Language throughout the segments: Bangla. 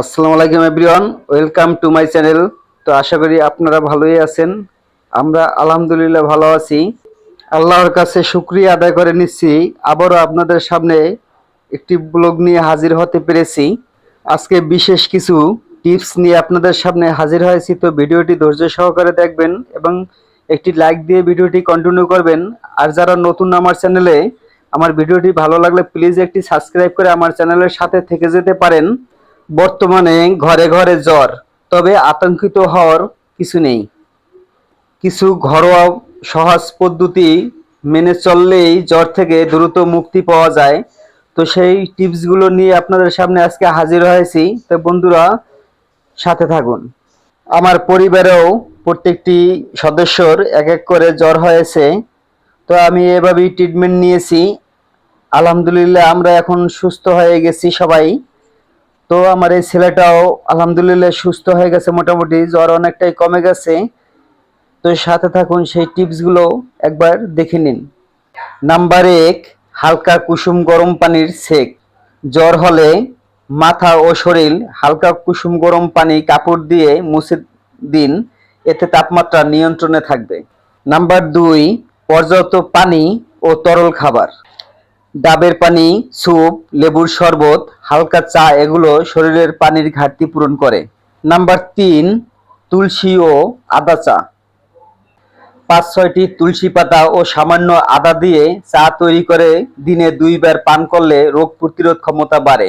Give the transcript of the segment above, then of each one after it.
আসসালামু আলাইকুম everyone, welcome to my channel. তো আশা করি আপনারা ভালোই আছেন। আমরা আলহামদুলিল্লাহ ভালো আছি। আল্লাহর কাছে শুকরিয়া আদায় করে নিচ্ছি, আবারও আপনাদের সামনে একটি ব্লগ নিয়ে হাজির হতে পেরেছি। আজকে বিশেষ কিছু টিপস নিয়ে আপনাদের সামনে হাজির হয়েছি। তো ভিডিওটি ধৈর্য সহকারে দেখবেন এবং একটি লাইক দিয়ে ভিডিওটি কন্টিনিউ করবেন। আর যারা নতুন আমার চ্যানেলে, আমার ভিডিওটি ভালো লাগলে প্লিজ একটি সাবস্ক্রাইব করে আমার চ্যানেলের সাথে থেকে যেতে পারেন। বর্তমানে ঘরে ঘরে জ্বর, তবে আতঙ্কিত হওয়ার কিছু নেই। কিছু ঘরোয়া সহজ পদ্ধতি মেনে চললেই জ্বর থেকে দ্রুত মুক্তি পাওয়া যায়। তো সেই টিপসগুলো নিয়ে আপনাদের সামনে আজকে হাজির হয়েছি। তো বন্ধুরা, সাথে থাকুন। আমার পরিবারেও প্রত্যেকটি সদস্যর এক এক করে জ্বর হয়েছে। তো আমি এভাবেই ট্রিটমেন্ট নিয়েছি। আলহামদুলিল্লাহ আমরা এখন সুস্থ হয়ে গেছি সবাই। তো আমার এই ছেলেটাও আলহামদুলিল্লাহ সুস্থ হয়ে গেছে, মোটামুটি জ্বর অনেকটাই কমে গেছে। তো সাথে থাকুন, সেই টিপসগুলো একবার দেখে নিন। নাম্বার 1, হালকা কুসুম গরম পানির সেক। জ্বর হলে মাথা ও শরীর হালকা কুসুম গরম পানি কাপড় দিয়ে মুছে দিন, এতে তাপমাত্রা নিয়ন্ত্রণে থাকবে। নাম্বার 2, পর্যাপ্ত পানি ও তরল খাবার। ডাবের পানি, স্যুপ, লেবুর শরবত, হালকা চা এগুলো শরীরের পানির ঘাটতি পূরণ করে। নাম্বার 3, তুলসী ও আদা চা। 5-6টি তুলসী পাতা ও সামান্য আদা দিয়ে চা তৈরি করে দিনে 2 বার পান করলে রোগ প্রতিরোধ ক্ষমতা বাড়ে।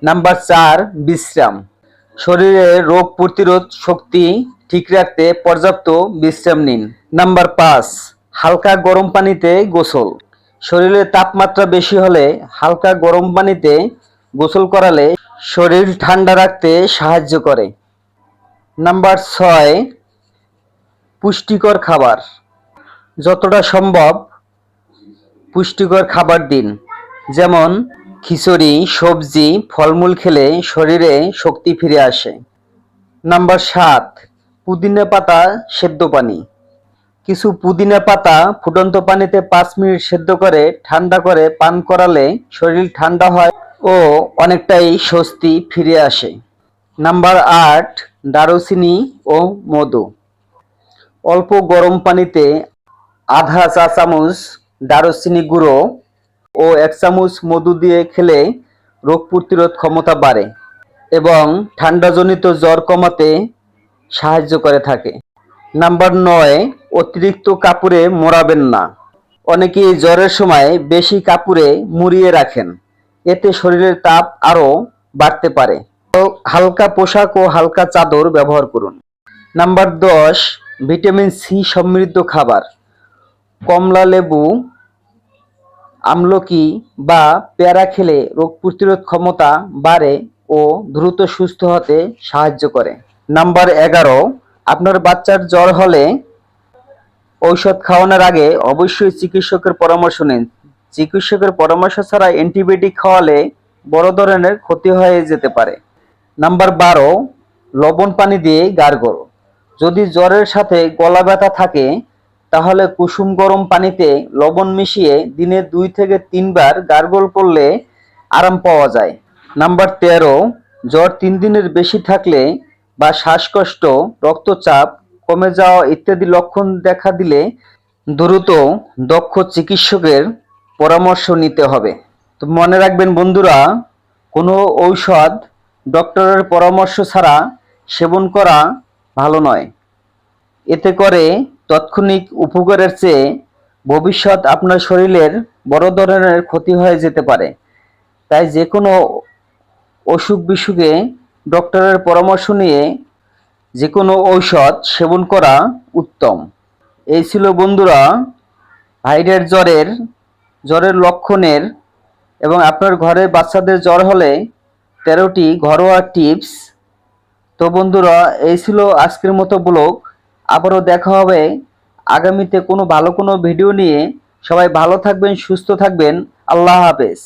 নাম্বার 4, বিশ্রাম। শরীরের রোগ প্রতিরোধ শক্তি ঠিক রাখতে পর্যাপ্ত বিশ্রাম নিন। নাম্বার 5, হালকা গরম পানিতে গোসল। শরীরের তাপমাত্রা বেশি হলে হালকা গরম পানিতে গোসল করালে শরীর ঠান্ডা রাখতে সাহায্য করে। নাম্বার 6, পুষ্টিকর খাবার। যতটা সম্ভব পুষ্টিকর খাবার দিন, যেমন খিচুড়ি, সবজি, ফলমূল খেলে শরীরে শক্তি ফিরে আসে। নাম্বার 7, পুদিনা পাতা সেদ্ধ পানি। কিছু পুদিনা পাতা ফুটন্ত পানিতে 5 মিনিট সেদ্ধ করে ঠান্ডা করে পান করালে শরীর ঠান্ডা হয় ও অনেকটাই স্বস্তি ফিরে আসে। নাম্বার 8, দারুচিনি ও মধু। অল্প গরম পানিতে আধা চা চামচ দারুচিনি গুঁড়ো ও 1 চামচ মধু দিয়ে খেলে রোগ প্রতিরোধ ক্ষমতা বাড়ে এবং ঠান্ডাজনিত জ্বর কমাতে সাহায্য করে থাকে। নাম্বার 9, অতিরিক্ত কাপড়ে মোড়াবেন না। অনেকেই জ্বরের সময় বেশি কাপড়ে মুড়িয়ে রাখেন, এতে শরীরের তাপ আরও বাড়তে পারে। তো হালকা পোশাক ও হালকা চাদর ব্যবহার করুন। নাম্বার 10, ভিটামিন সি সমৃদ্ধ খাবার। কমলা লেবু, আমলকি বা পেয়ারা খেলে রোগ প্রতিরোধ ক্ষমতা বাড়ে ও দ্রুত সুস্থ হতে সাহায্য করে। নাম্বার 11, আপনার বাচ্চার জ্বর হলে ঔষধ খাওয়ানোর আগে অবশ্যই চিকিৎসকের পরামর্শ নিন। চিকিৎসকের পরামর্শ ছাড়া অ্যান্টিবায়োটিক খাওয়ালে বড় ধরনের ক্ষতি হয়ে যেতে পারে। নাম্বার 12, লবণ পানি দিয়ে গার্গল। যদি জ্বরের সাথে গলা ব্যথা থাকে তাহলে কুসুম গরম পানিতে লবণ মিশিয়ে দিনে 2 থেকে 3 বার গার্গল করলে আরাম পাওয়া যায়। নাম্বার 13, জ্বর 3 দিনের বেশি থাকলে বা শ্বাসকষ্ট, রক্তচাপ কমে যাওয়া ইত্যাদি লক্ষণ দেখা দিলে দ্রুত দক্ষ চিকিৎসকের পরামর্শ নিতে হবে। তো মনে রাখবেন বন্ধুরা, কোনো ঔষধ ডক্টরের পরামর্শ ছাড়া সেবন করা ভালো নয়। এতে করে তাৎক্ষণিক উপকারের চেয়ে ভবিষ্যৎ আপনার শরীরের বড় ধরনের ক্ষতি হয়ে যেতে পারে। তাই যে কোনো অসুখ বিসুখে ডক্টরের পরামর্শ নিয়ে যে কোনো ঔষধ সেবন করা উত্তম। এই ছিল বন্ধুরা ভাইরাল জ্বরের লক্ষণের এবং আপনার ঘরে বাচ্চাদের জ্বর হলে 13টি ঘরোয়া টিপস। তো বন্ধুরা, এই ছিল আজকের মতো ব্লগ। আবারও দেখা হবে আগামীতে কোনো ভালো কোনো ভিডিও নিয়ে। সবাই ভালো থাকবেন, সুস্থ থাকবেন। আল্লাহ হাফেজ।